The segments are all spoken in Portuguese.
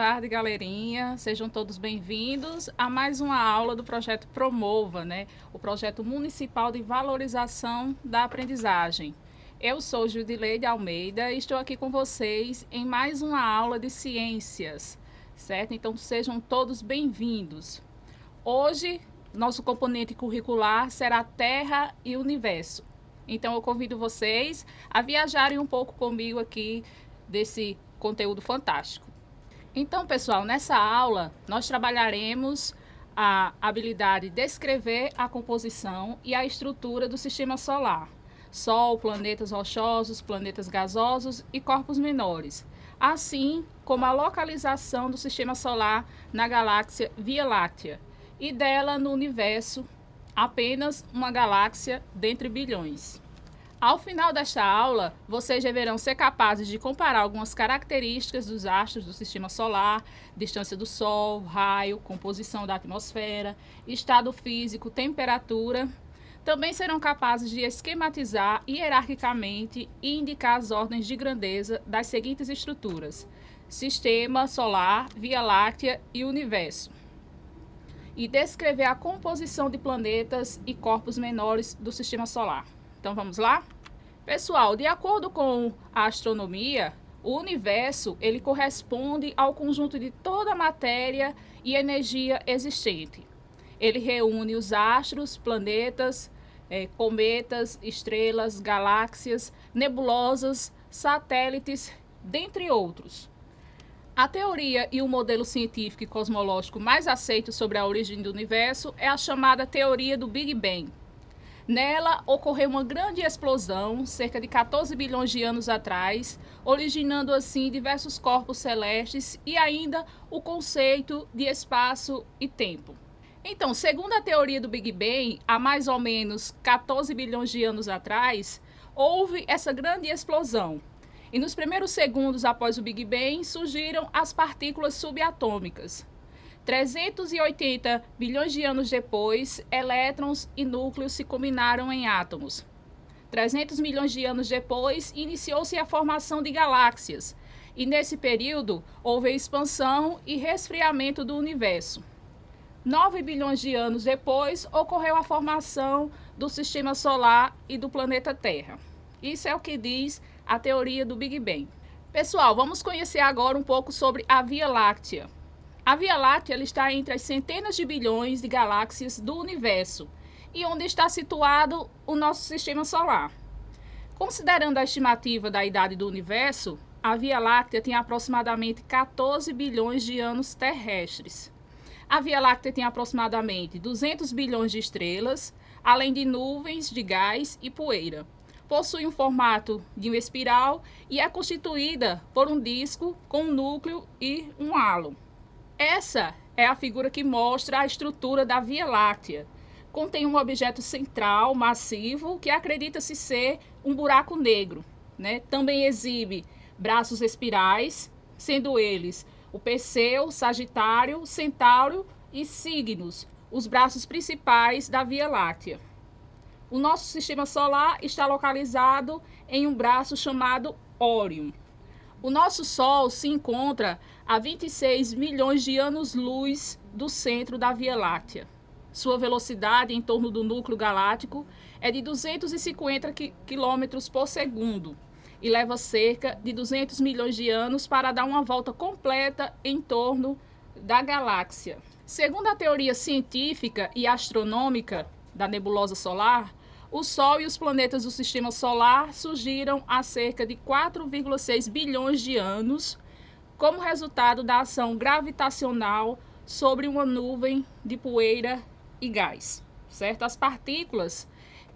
tarde, galerinha. Sejam todos bem-vindos a mais uma aula do projeto Promova, O projeto municipal de valorização da aprendizagem. Eu sou Judileide Almeida e estou aqui com vocês em mais uma aula de ciências, certo? Então sejam todos bem-vindos. Hoje, nosso componente curricular será Terra e Universo. Então eu convido vocês a viajarem um pouco comigo aqui desse conteúdo fantástico. Então, pessoal, nessa aula nós trabalharemos a habilidade de descrever a composição e a estrutura do sistema solar. Sol, planetas rochosos, planetas gasosos e corpos menores, assim como a localização do sistema solar na galáxia Via Láctea e dela no universo, apenas uma galáxia dentre bilhões. Ao final desta aula, vocês deverão ser capazes de comparar algumas características dos astros do sistema solar, distância do Sol, raio, composição da atmosfera, estado físico, temperatura. Também serão capazes de esquematizar hierarquicamente e indicar as ordens de grandeza das seguintes estruturas: Sistema Solar, Via Láctea e Universo. E descrever a composição de planetas e corpos menores do sistema solar. Então vamos lá? Pessoal, de acordo com a astronomia, o universo ele corresponde ao conjunto de toda a matéria e energia existente. Ele reúne os astros, planetas, cometas, estrelas, galáxias, nebulosas, satélites, dentre outros. A teoria e o modelo científico e cosmológico mais aceito sobre a origem do universo é a chamada teoria do Big Bang. Nela, ocorreu uma grande explosão, cerca de 14 bilhões de anos atrás, originando assim diversos corpos celestes e ainda o conceito de espaço e tempo. Então, segundo a teoria do Big Bang, há mais ou menos 14 bilhões de anos atrás, houve essa grande explosão. E nos primeiros segundos após o Big Bang, surgiram as partículas subatômicas. 380 bilhões de anos depois, elétrons e núcleos se combinaram em átomos. 300 milhões de anos depois, iniciou-se a formação de galáxias. E nesse período, houve a expansão e resfriamento do universo. 9 bilhões de anos depois, ocorreu a formação do sistema solar e do planeta Terra. Isso é o que diz a teoria do Big Bang. Pessoal, vamos conhecer agora um pouco sobre a Via Láctea. A Via Láctea ela está entre as centenas de bilhões de galáxias do universo e onde está situado o nosso sistema solar. Considerando a estimativa da idade do universo, a Via Láctea tem aproximadamente 14 bilhões de anos terrestres. A Via Láctea tem aproximadamente 200 bilhões de estrelas, além de nuvens de gás e poeira. Possui um formato de uma espiral e é constituída por um disco com um núcleo e um halo. Essa é a figura que mostra a estrutura da Via Láctea. Contém um objeto central, massivo, que acredita-se ser um buraco negro. Também exibe braços espirais, sendo eles o Perseu, Sagitário, Centauro e Cygnus, os braços principais da Via Láctea. O nosso sistema solar está localizado em um braço chamado Órion. O nosso Sol se encontra a 26 milhões de anos-luz do centro da Via Láctea. Sua velocidade em torno do núcleo galáctico é de 250 km por segundo e leva cerca de 200 milhões de anos para dar uma volta completa em torno da galáxia. Segundo a teoria científica e astronômica da nebulosa solar, o Sol e os planetas do sistema solar surgiram há cerca de 4,6 bilhões de anos como resultado da ação gravitacional sobre uma nuvem de poeira e gás, certo? As partículas,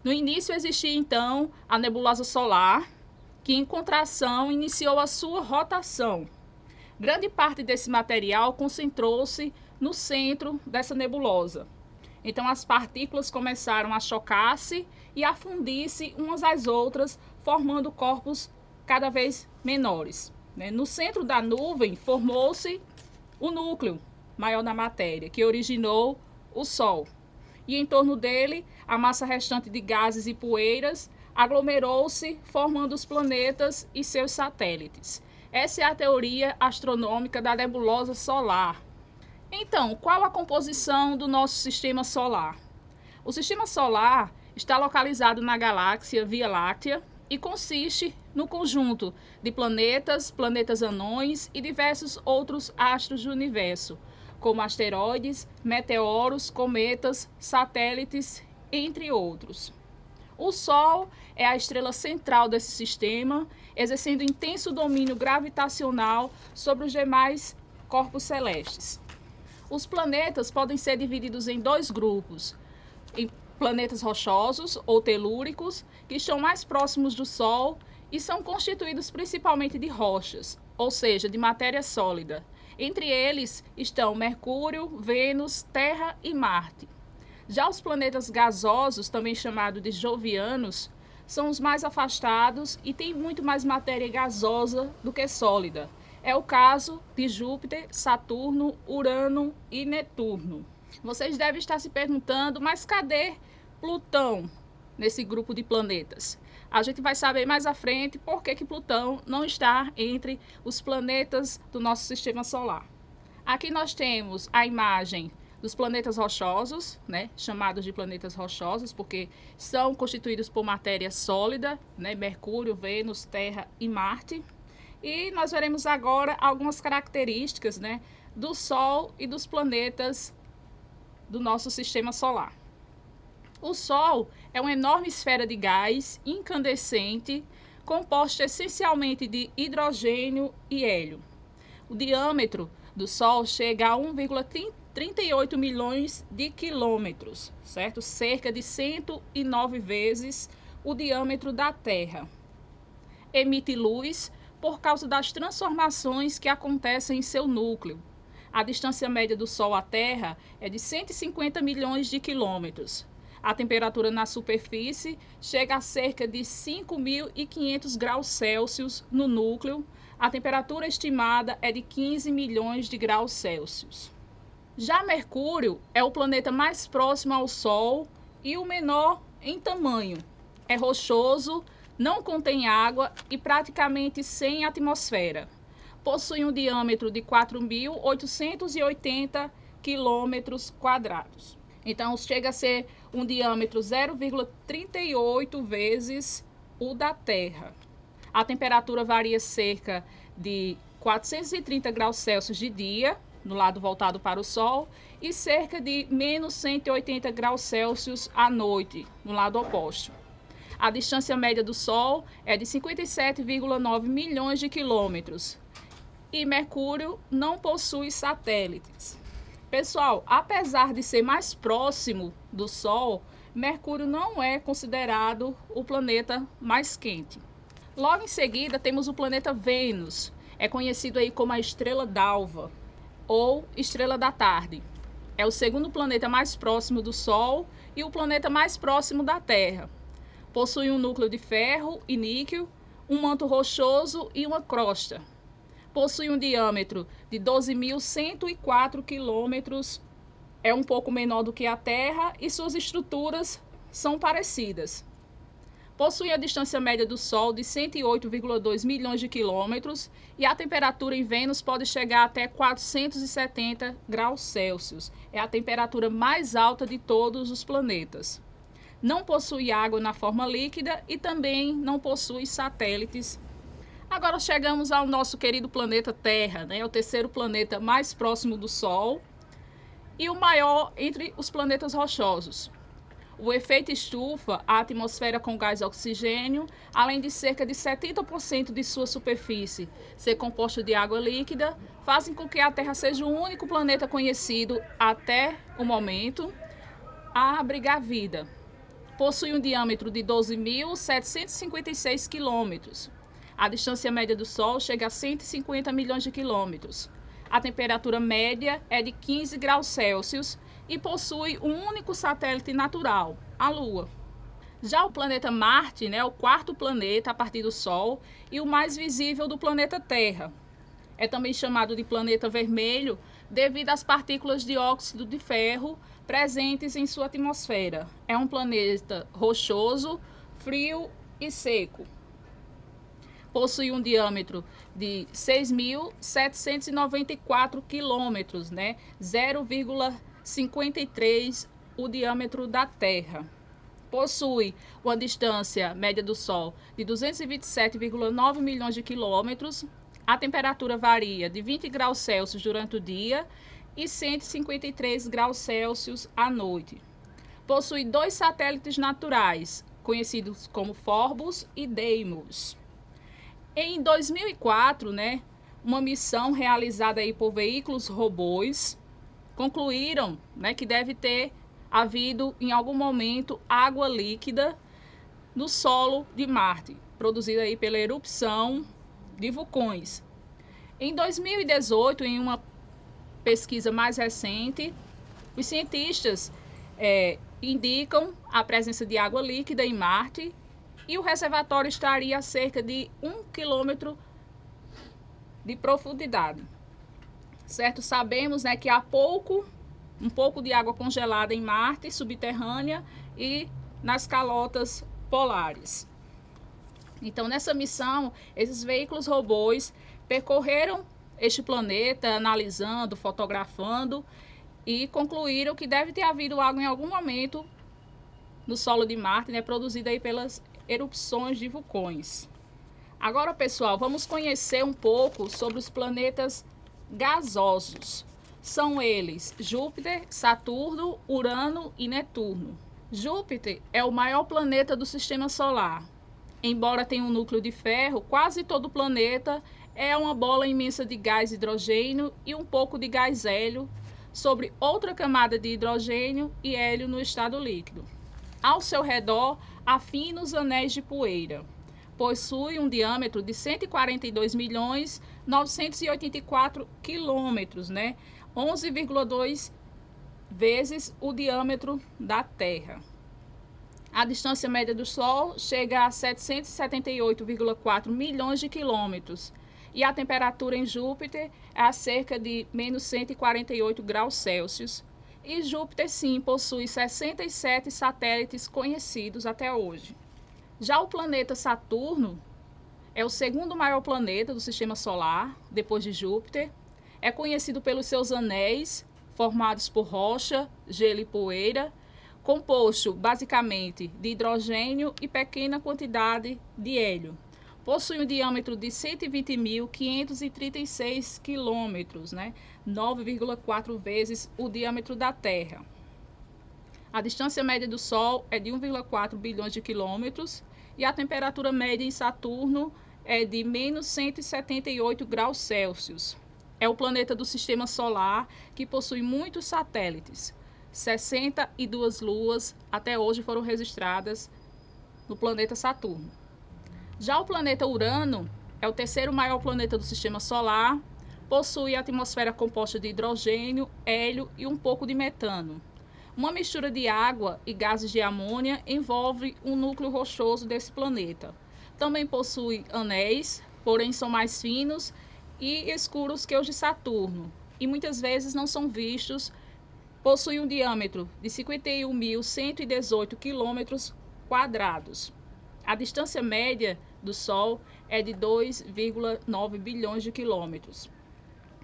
no início existia então a nebulosa solar, que em contração iniciou a sua rotação. Grande parte desse material concentrou-se no centro dessa nebulosa. Então as partículas começaram a chocar-se e a fundir-se umas às outras, formando corpos cada vez menores. No centro da nuvem formou-se o núcleo maior da matéria, que originou o Sol. E em torno dele, a massa restante de gases e poeiras aglomerou-se, formando os planetas e seus satélites. Essa é a teoria astronômica da nebulosa solar. Então, qual a composição do nosso sistema solar? O sistema solar está localizado na galáxia Via Láctea e consiste no conjunto de planetas, planetas anões e diversos outros astros do universo, como asteroides, meteoros, cometas, satélites, entre outros. O Sol é a estrela central desse sistema, exercendo intenso domínio gravitacional sobre os demais corpos celestes. Os planetas podem ser divididos em dois grupos, em planetas rochosos ou telúricos, que estão mais próximos do Sol e são constituídos principalmente de rochas, ou seja, de matéria sólida. Entre eles estão Mercúrio, Vênus, Terra e Marte. Já os planetas gasosos, também chamados de jovianos, são os mais afastados e têm muito mais matéria gasosa do que sólida. É o caso de Júpiter, Saturno, Urano e Netuno. Vocês devem estar se perguntando, mas cadê Plutão nesse grupo de planetas? A gente vai saber mais à frente por que Plutão não está entre os planetas do nosso sistema solar. Aqui nós temos a imagem dos planetas rochosos, chamados de planetas rochosos, porque são constituídos por matéria sólida, Mercúrio, Vênus, Terra e Marte. E nós veremos agora algumas características, do Sol e dos planetas do nosso sistema solar. O Sol é uma enorme esfera de gás incandescente, composta essencialmente de hidrogênio e hélio. O diâmetro do Sol chega a 1,38 milhões de quilômetros, certo? Cerca de 109 vezes o diâmetro da Terra. Emite luz por causa das transformações que acontecem em seu núcleo. A distância média do Sol à Terra é de 150 milhões de quilômetros. A temperatura na superfície chega a cerca de 5.500 graus Celsius no núcleo. A temperatura estimada é de 15 milhões de graus Celsius. Já Mercúrio é o planeta mais próximo ao Sol e o menor em tamanho. É rochoso, não contém água e praticamente sem atmosfera. Possui um diâmetro de 4.880 quilômetros quadrados. Então, chega a ser um diâmetro 0,38 vezes o da Terra. A temperatura varia cerca de 430 graus Celsius de dia, no lado voltado para o Sol, e cerca de menos 180 graus Celsius à noite, no lado oposto. A distância média do Sol é de 57,9 milhões de quilômetros. E Mercúrio não possui satélites. Pessoal, apesar de ser mais próximo do Sol, Mercúrio não é considerado o planeta mais quente. Logo em seguida, temos o planeta Vênus. É conhecido aí como a estrela d'alva ou estrela da tarde. É o segundo planeta mais próximo do Sol e o planeta mais próximo da Terra. Possui um núcleo de ferro e níquel, um manto rochoso e uma crosta. Possui um diâmetro de 12.104 quilômetros, é um pouco menor do que a Terra e suas estruturas são parecidas. Possui a distância média do Sol de 108,2 milhões de quilômetros e a temperatura em Vênus pode chegar até 470 graus Celsius. É a temperatura mais alta de todos os planetas. Não possui água na forma líquida e também não possui satélites. Agora chegamos ao nosso querido planeta Terra, o terceiro planeta mais próximo do Sol e o maior entre os planetas rochosos. O efeito estufa, a atmosfera com gás oxigênio, além de cerca de 70% de sua superfície ser composta de água líquida, fazem com que a Terra seja o único planeta conhecido até o momento a abrigar vida. Possui um diâmetro de 12.756 quilômetros. A distância média do Sol chega a 150 milhões de quilômetros. A temperatura média é de 15 graus Celsius e possui um único satélite natural, a Lua. Já o planeta Marte, é o quarto planeta a partir do Sol e o mais visível do planeta Terra. É também chamado de planeta vermelho devido às partículas de óxido de ferro presentes em sua atmosfera. É um planeta rochoso, frio e seco. Possui um diâmetro de 6.794 quilômetros, né? 0,53 o diâmetro da Terra. Possui uma distância média do Sol de 227,9 milhões de quilômetros. A temperatura varia de 20 graus Celsius durante o dia e 153 graus Celsius à noite. Possui 2 satélites naturais, conhecidos como Phobos e Deimos. Em 2004, né, uma missão realizada aí por veículos robôs concluíram, né, que deve ter havido em algum momento água líquida no solo de Marte, produzida aí pela erupção de vulcões. Em 2018, em uma pesquisa mais recente, os cientistas indicam a presença de água líquida em Marte e o reservatório estaria a cerca de 1 quilômetro de profundidade. Certo? Sabemos, né, que há um pouco de água congelada em Marte, subterrânea e nas calotas polares. Então, nessa missão, esses veículos robôs percorreram este planeta, analisando, fotografando e concluíram que deve ter havido água em algum momento no solo de Marte, né, produzida aí pelas erupções de vulcões. Agora, pessoal, vamos conhecer um pouco sobre os planetas gasosos. São eles Júpiter, Saturno, Urano e Netuno. Júpiter é o maior planeta do sistema solar. Embora tenha um núcleo de ferro, quase todo o planeta é uma bola imensa de gás hidrogênio e um pouco de gás hélio sobre outra camada de hidrogênio e hélio no estado líquido. Ao seu redor, há finos anéis de poeira. Possui um diâmetro de 142.984 quilômetros, né? 11,2 vezes o diâmetro da Terra. A distância média do Sol chega a 778,4 milhões de quilômetros e a temperatura em Júpiter é a cerca de menos 148 graus Celsius. E Júpiter, sim, possui 67 satélites conhecidos até hoje. Já o planeta Saturno é o segundo maior planeta do sistema solar, depois de Júpiter. É conhecido pelos seus anéis, formados por rocha, gelo e poeira, composto basicamente de hidrogênio e pequena quantidade de hélio. Possui um diâmetro de 120.536 quilômetros, né? 9,4 vezes o diâmetro da Terra. A distância média do Sol é de 1,4 bilhões de quilômetros e a temperatura média em Saturno é de menos 178 graus Celsius. É o planeta do sistema solar que possui muitos satélites. 62 luas até hoje foram registradas no planeta Saturno. Já o planeta Urano é o terceiro maior planeta do sistema solar, possui atmosfera composta de hidrogênio, hélio e um pouco de metano. Uma mistura de água e gases de amônia envolve o núcleo rochoso desse planeta. Também possui anéis, porém são mais finos e escuros que os de Saturno, e muitas vezes não são vistos. Possui um diâmetro de 51.118 quilômetros quadrados. A distância média do Sol é de 2,9 bilhões de quilômetros.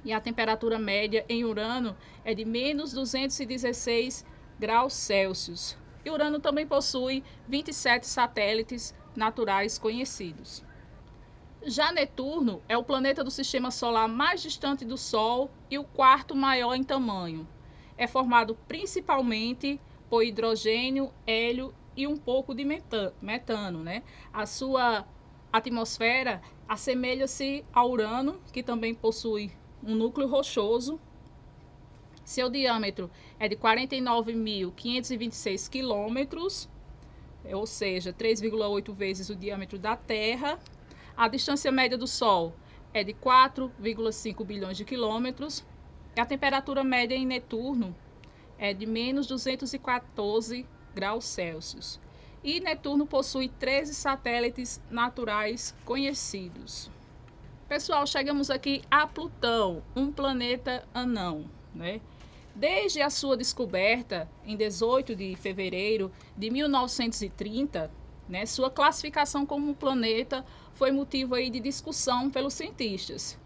E a temperatura média em Urano é de menos 216 graus Celsius. E Urano também possui 27 satélites naturais conhecidos. Já Netuno é o planeta do sistema solar mais distante do Sol e o quarto maior em tamanho. É formado principalmente por hidrogênio, hélio e um pouco de metano, né? A sua atmosfera assemelha-se a Urano, que também possui um núcleo rochoso. Seu diâmetro é de 49.526 quilômetros, ou seja, 3,8 vezes o diâmetro da Terra. A distância média do Sol é de 4,5 bilhões de quilômetros. E a temperatura média em Netuno é de menos 214 graus Celsius. E Netuno possui 13 satélites naturais conhecidos. Pessoal, chegamos aqui a Plutão, um planeta anão, né? Desde a sua descoberta, em 18 de fevereiro de 1930, né? Sua classificação como planeta foi motivo aí de discussão pelos cientistas.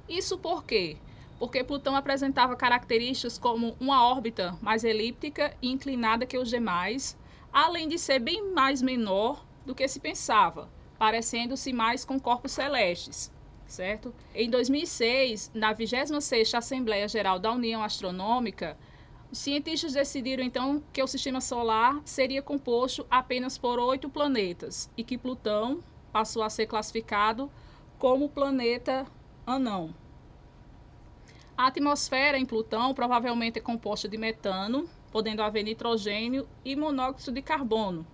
Isso por quê? Porque Plutão apresentava características como uma órbita mais elíptica e inclinada que os demais, além de ser bem mais menor do que se pensava, parecendo-se mais com corpos celestes, certo? Em 2006, na 26ª Assembleia Geral da União Astronômica, os cientistas decidiram então que o Sistema Solar seria composto apenas por 8 planetas e que Plutão passou a ser classificado como planeta anão. A atmosfera em Plutão provavelmente é composta de metano, podendo haver nitrogênio e monóxido de carbono.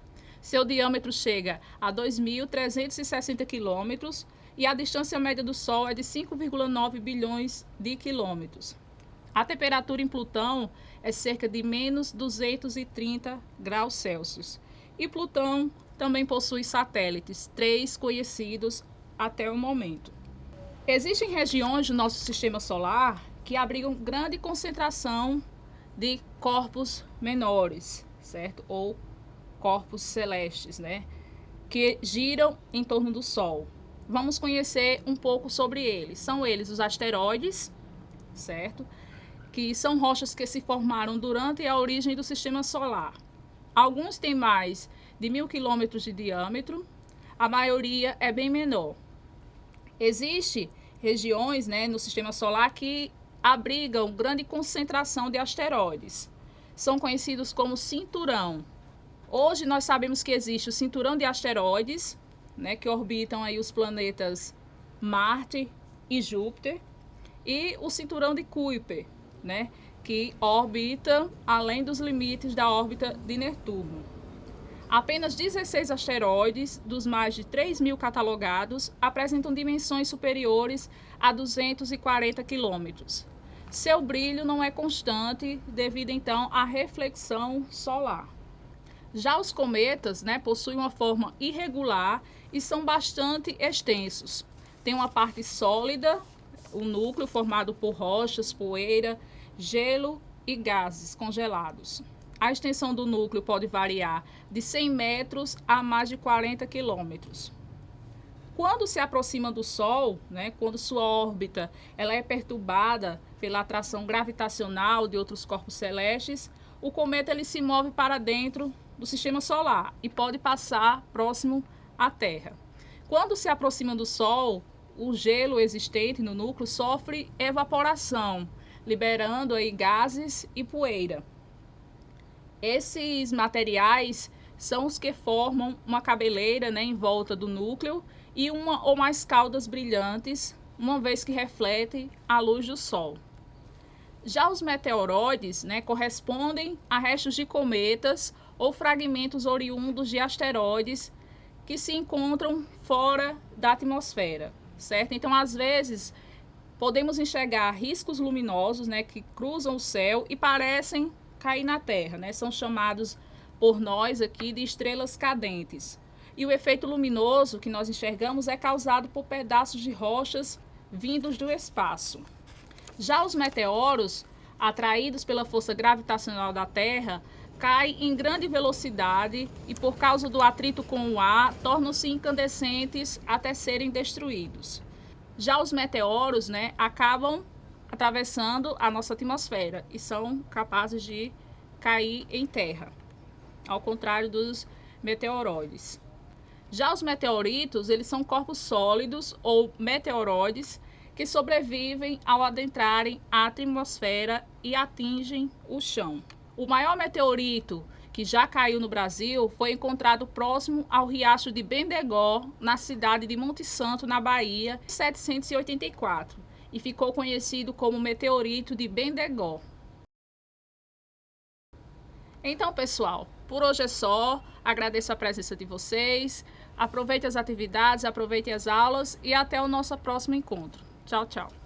Seu diâmetro chega a 2.360 quilômetros e a distância média do Sol é de 5,9 bilhões de quilômetros. A temperatura em Plutão é cerca de menos 230 graus Celsius. E Plutão também possui satélites, 3 conhecidos até o momento. Existem regiões do nosso sistema solar que abrigam grande concentração de corpos menores, certo? Ou corpos celestes, né? Que giram em torno do Sol. Vamos conhecer um pouco sobre eles. São eles os asteroides, certo? Que são rochas que se formaram durante a origem do sistema solar. Alguns têm mais de 1.000 quilômetros de diâmetro, a maioria é bem menor. Existem regiões, né, no sistema solar que abrigam grande concentração de asteroides. São conhecidos como cinturão. Hoje nós sabemos que existe o cinturão de asteroides, né, que orbitam aí os planetas Marte e Júpiter, e o cinturão de Kuiper, né, que orbita além dos limites da órbita de Netuno. Apenas 16 asteroides, dos mais de 3.000 catalogados, apresentam dimensões superiores a 240 quilômetros. Seu brilho não é constante devido, então, à reflexão solar. Já os cometas, né, possuem uma forma irregular e são bastante extensos. Tem uma parte sólida, o núcleo formado por rochas, poeira, gelo e gases congelados. A extensão do núcleo pode variar de 100 metros a mais de 40 quilômetros. Quando se aproxima do Sol, né, quando sua órbita ela é perturbada pela atração gravitacional de outros corpos celestes, o cometa ele se move para dentro do sistema solar e pode passar próximo à Terra. Quando se aproxima do Sol, o gelo existente no núcleo sofre evaporação, liberando aí gases e poeira. Esses materiais são os que formam uma cabeleira, né, em volta do núcleo e uma ou mais caudas brilhantes, uma vez que refletem a luz do Sol. Já os meteoroides, né, correspondem a restos de cometas ou fragmentos oriundos de asteroides que se encontram fora da atmosfera, certo? Então, às vezes, podemos enxergar riscos luminosos, né, que cruzam o céu e parecem cair na Terra, né? São chamados por nós aqui de estrelas cadentes. E o efeito luminoso que nós enxergamos é causado por pedaços de rochas vindos do espaço. Já os meteoros, atraídos pela força gravitacional da Terra, caem em grande velocidade e, por causa do atrito com o ar, tornam-se incandescentes até serem destruídos. Já os meteoros, né, acabam atravessando a nossa atmosfera e são capazes de cair em terra, ao contrário dos meteoroides. Já os meteoritos, eles são corpos sólidos ou meteoroides que sobrevivem ao adentrarem a atmosfera e atingem o chão. O maior meteorito que já caiu no Brasil foi encontrado próximo ao riacho de Bendegó, na cidade de Monte Santo, na Bahia, em 784, e ficou conhecido como meteorito de Bendegó. Então, pessoal, por hoje é só. Agradeço a presença de vocês. Aproveite as atividades, aproveite as aulas e até o nosso próximo encontro. Tchau, tchau.